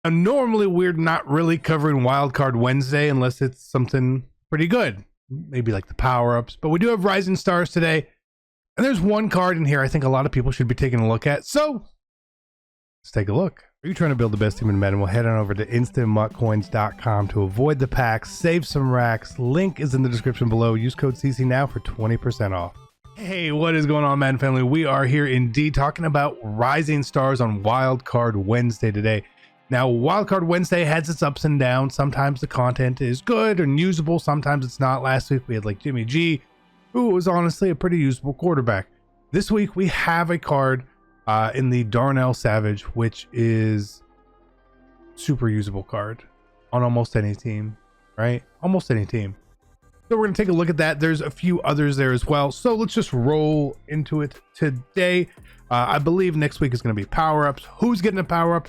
Now, normally we're not really covering Wildcard Wednesday unless it's something pretty good, maybe like the power-ups, but we do have Rising Stars today, and there's one card in here I think a lot of people should be taking a look at, so let's take a look. Are you trying to build the best team in Madden? Well, head on over to instantmuckcoins.com to avoid the packs, save some racks. Link is in the description below. Use code CC now for 20% off. Hey, what is going on, Madden family? We are here indeed talking about Rising Stars on Wildcard Wednesday today. Now, Wildcard Wednesday has its ups and downs. Sometimes the content is good and usable. Sometimes it's not. Last week we had like Jimmy G, who was honestly a pretty usable quarterback. This week we have a card in the Darnell Savage, which is super usable card on almost any team, right? Almost any team. So we're going to take a look at that. There's a few others there as well. So let's just roll into it today. I believe next week is going to be power-ups. Who's getting a power-up?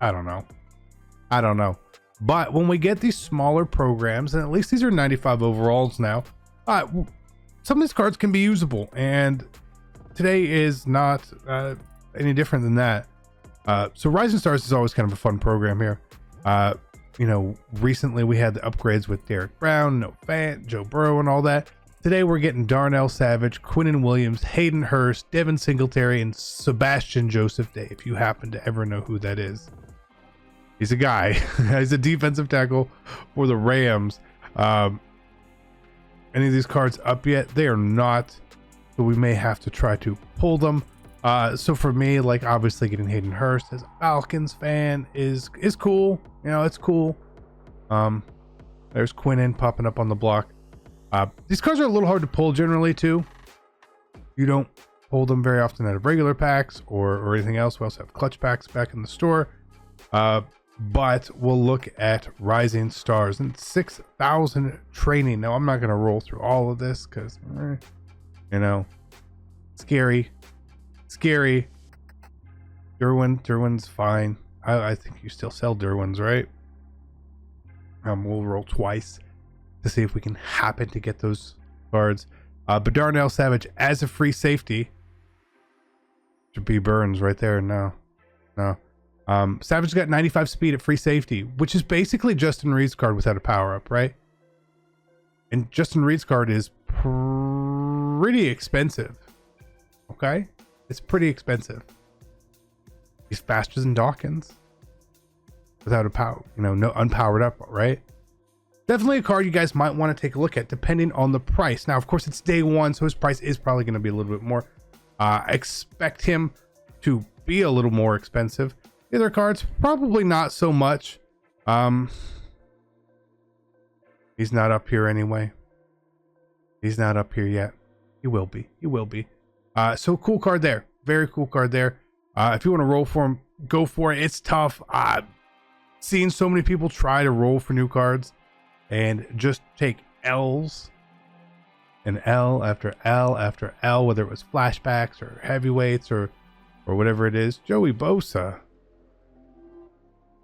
I don't know. But when we get these smaller programs, and at least these are 95 overalls now, some of these cards can be usable. And today is not any different than that. So Rising Stars is always kind of a fun program here. You know, recently we had the upgrades with Derek Brown, No Fant, Joe Burrow, and all that. Today we're getting Darnell Savage, Quinnen Williams, Hayden Hurst, Devin Singletary, and Sebastian Joseph Day, if you happen to ever know who that is. He's a guy. He's a defensive tackle for the Rams. Any of these cards up yet? They are not. So we may have to try to pull them. So for me, like obviously getting Hayden Hurst as a Falcons fan is cool. You know, it's cool. There's Quinnen popping up on the block. These cards are a little hard to pull generally too. You don't pull them very often out of regular packs or anything else. We also have clutch packs back in the store. But we'll look at Rising Stars and 6,000 training. Now I'm not going to roll through all of this because, you know, scary. Derwin's fine. I think you still sell Derwin's, right? We'll roll twice to see if we can happen to get those cards. But Darnell Savage as a free safety should be Burns right there. No. Savage got 95 speed at free safety, which is basically Justin Reed's card without a power up, right? And Justin Reed's card is pretty expensive. Okay? It's pretty expensive. He's faster than Dawkins without a power, you know, no unpowered up, right? Definitely a card you guys might want to take a look at depending on the price. Now, of course, it's day one, so his price is probably going to be a little bit more. Expect him to be a little more expensive. The other cards, probably not so much. He's not up here anyway. He's not up here yet. He will be. So cool card there. Very cool card there. If you want to roll for him, go for it. It's tough. Seeing so many people try to roll for new cards and just take L's and L after L after L, whether it was flashbacks or heavyweights or whatever it is. Joey Bosa.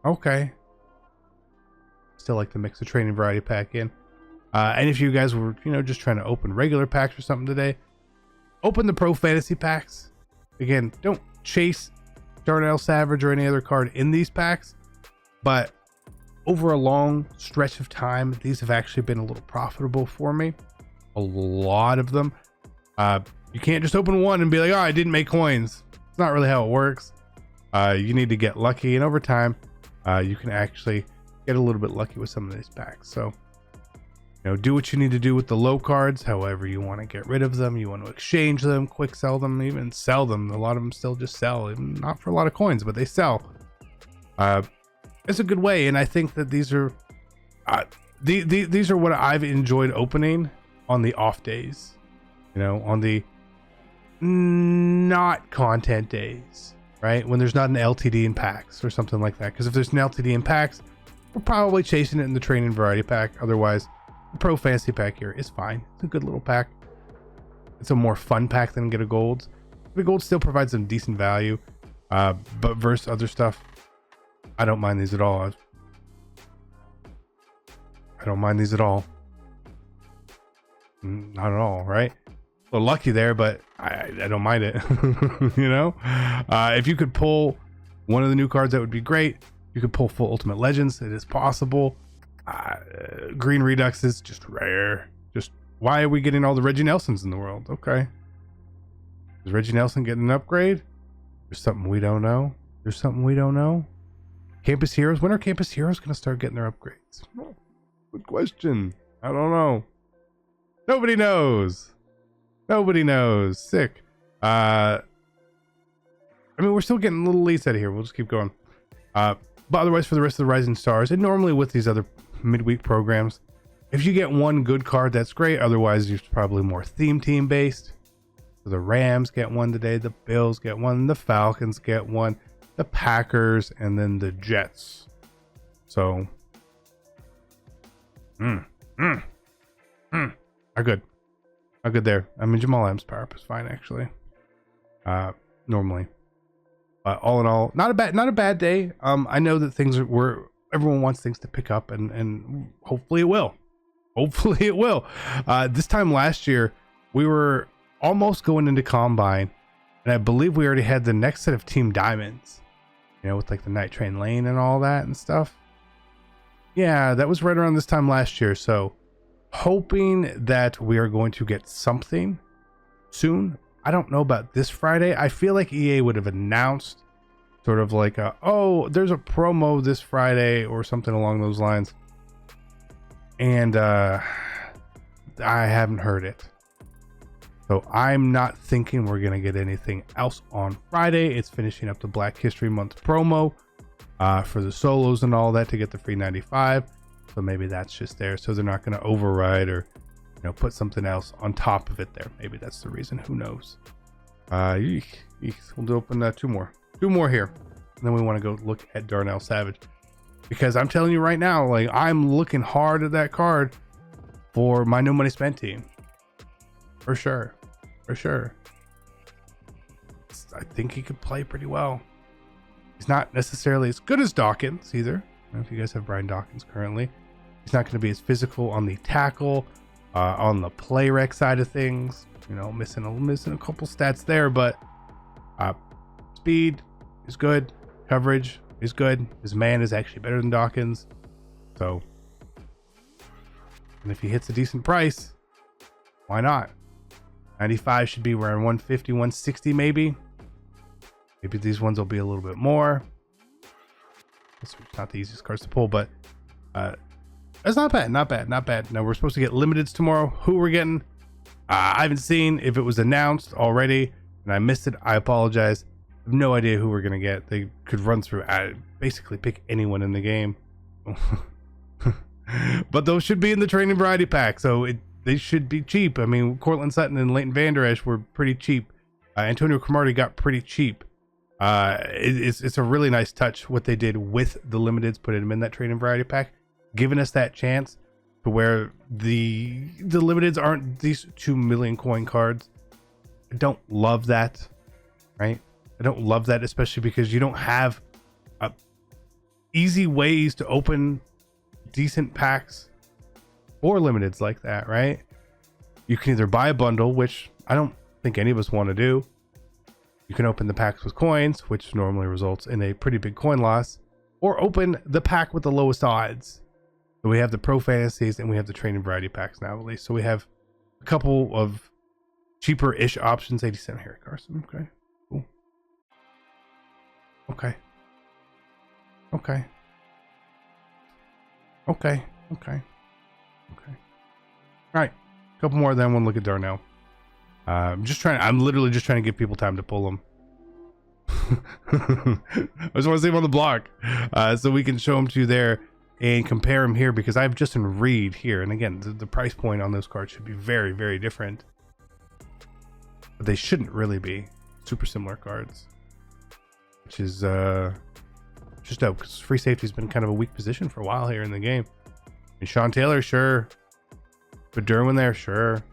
Okay. Still like to mix the training variety pack in. And if you guys were, you know, just trying to open regular packs or something today, open the Pro Fantasy packs. Again, don't chase Darnell Savage or any other card in these packs, but over a long stretch of time, these have actually been a little profitable for me. A lot of them. You can't just open one and be like, oh, I didn't make coins. It's not really how it works. You need to get lucky, and over time, you can actually get a little bit lucky with some of these packs. So, you know, do what you need to do with the low cards. However you want to get rid of them, you want to exchange them, quick sell them, even sell them. A lot of them still just sell, even not for a lot of coins, but they sell. It's a good way, and I think that these are these are what I've enjoyed opening on the off days. You know, on the not content days, right? When there's not an LTD in packs or something like that. Because if there's an LTD in packs, we're probably chasing it in the training variety pack. Otherwise, the Pro Fantasy pack here is fine. It's a good little pack. It's a more fun pack than get a gold. The gold still provides some decent value, but versus other stuff, I don't mind these at all. I don't mind these at all. Not at all, right? A little lucky there, but I don't mind it. You know, if you could pull one of the new cards, that would be great. You could pull full Ultimate Legends. It is possible. Green Redux is just rare. Just why are we getting all the Reggie Nelsons in the world? Okay. Is Reggie Nelson getting an upgrade? There's something we don't know. There's something we don't know. Campus Heroes. When are Campus Heroes going to start getting their upgrades? Oh, good question. I don't know. Nobody knows. Nobody knows. Sick. I mean, we're still getting little leads out of here. We'll just keep going. But otherwise, for the rest of the Rising Stars, and normally with these other midweek programs, if you get one good card, that's great. Otherwise, it's probably more theme team based. So the Rams get one today. The Bills get one. The Falcons get one. The Packers, and then the Jets. So, are good. Are good there. I mean, Jamal Adams' power up is fine actually. Normally, but all in all, not a bad day. I know that things were everyone wants things to pick up, and hopefully it will. Hopefully it will. This time last year, we were almost going into Combine, and I believe we already had the next set of Team Diamonds. You know, with like the Night Train Lane and all that and stuff. Yeah, that was right around this time last year. So hoping that we are going to get something soon. I don't know about this Friday. I feel like EA would have announced sort of like oh, there's a promo this Friday or something along those lines. And I haven't heard it. So I'm not thinking we're going to get anything else on Friday. It's finishing up the Black History Month promo for the solos and all that to get the free 95. So maybe that's just there. So they're not going to override or, you know, put something else on top of it there. Maybe that's the reason. Who knows? We'll open two more here. And then we want to go look at Darnell Savage. Because I'm telling you right now, like, I'm looking hard at that card for my no money spent team. For sure. I think he could play pretty well. He's not necessarily as good as Dawkins either. I don't know if you guys have Brian Dawkins currently. He's not going to be as physical on the tackle, on the play rec side of things. You know, missing a couple stats there, but speed is good. Coverage is good. His man is actually better than Dawkins. So, and if he hits a decent price, why not? 95 should be around 150, 160 maybe. Maybe these ones will be a little bit more. It's not the easiest cards to pull, but that's not bad. Now we're supposed to get limiteds tomorrow. Who we're getting? I haven't seen if it was announced already and I missed it. I apologize. I have no idea who we're gonna get. They could run through basically pick anyone in the game. But those should be in the training variety pack, so they should be cheap. I mean, Cortland Sutton and Leighton Vander Esch were pretty cheap. Antonio Cromartie got pretty cheap. It's a really nice touch what they did with the limiteds, putting them in that training variety pack, giving us that chance to where the limiteds aren't these 2 million coin cards. I don't love that, right? I don't love that, especially because you don't have easy ways to open decent packs or limiteds like that, right? You can either buy a bundle, which I don't think any of us want to do. You can open the packs with coins, which normally results in a pretty big coin loss, or open the pack with the lowest odds. So we have the Pro Fantasies and we have the training variety packs now, at least. So we have a couple of cheaper-ish options. 87 Harry Carson. Okay, cool. Okay. All right, a couple more, then we'll look at Darnell. I'm literally just trying to give people time to pull them. I just want to see him on the block, so we can show them to you there and compare them here, because I have Justin Reed here, and again, the price point on those cards should be very, very different, but they shouldn't really be super similar cards, which is just dope, because free safety has been kind of a weak position for a while here in the game. And Sean Taylor, sure, but Derwin there, sure.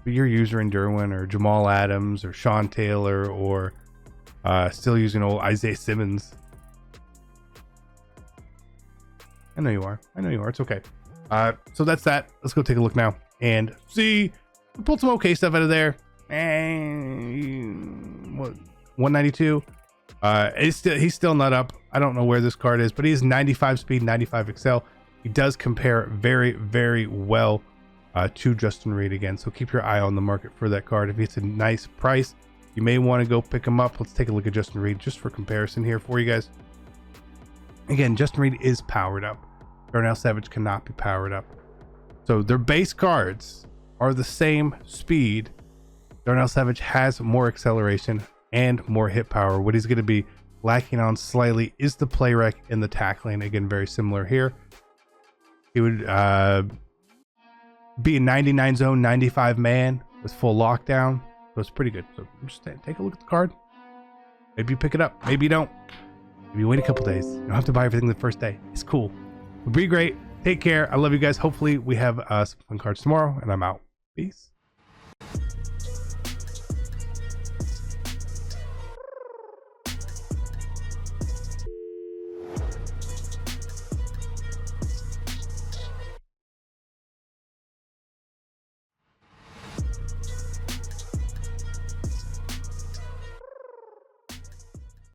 But you're using Derwin or Jamal Adams or Sean Taylor or still using old Isaiah Simmons. I know you are. It's okay. So that's that. Let's go take a look now and see. We pulled some okay stuff out of there. And what? 192. He's still not up I don't know where this card is, but he is 95 speed, 95 excel. He does compare very, very well to Justin Reed again. So keep your eye on the market for that card. If it's a nice price, you may want to go pick him up. Let's take a look at Justin Reed just for comparison here for you guys. Again, Justin Reed is powered up. Darnell Savage cannot be powered up. So their base cards are the same speed. Darnell Savage has more acceleration and more hit power. What he's going to be lacking on slightly is the play rec and the tackling. Again, very similar here. He would be a 99 zone, 95 man with full lockdown. So it's pretty good. So just take a look at the card. Maybe you pick it up. Maybe you don't. Maybe you wait a couple days. You don't have to buy everything the first day. It's cool. Be great. Take care. I love you guys. Hopefully we have some fun cards tomorrow, and I'm out. Peace.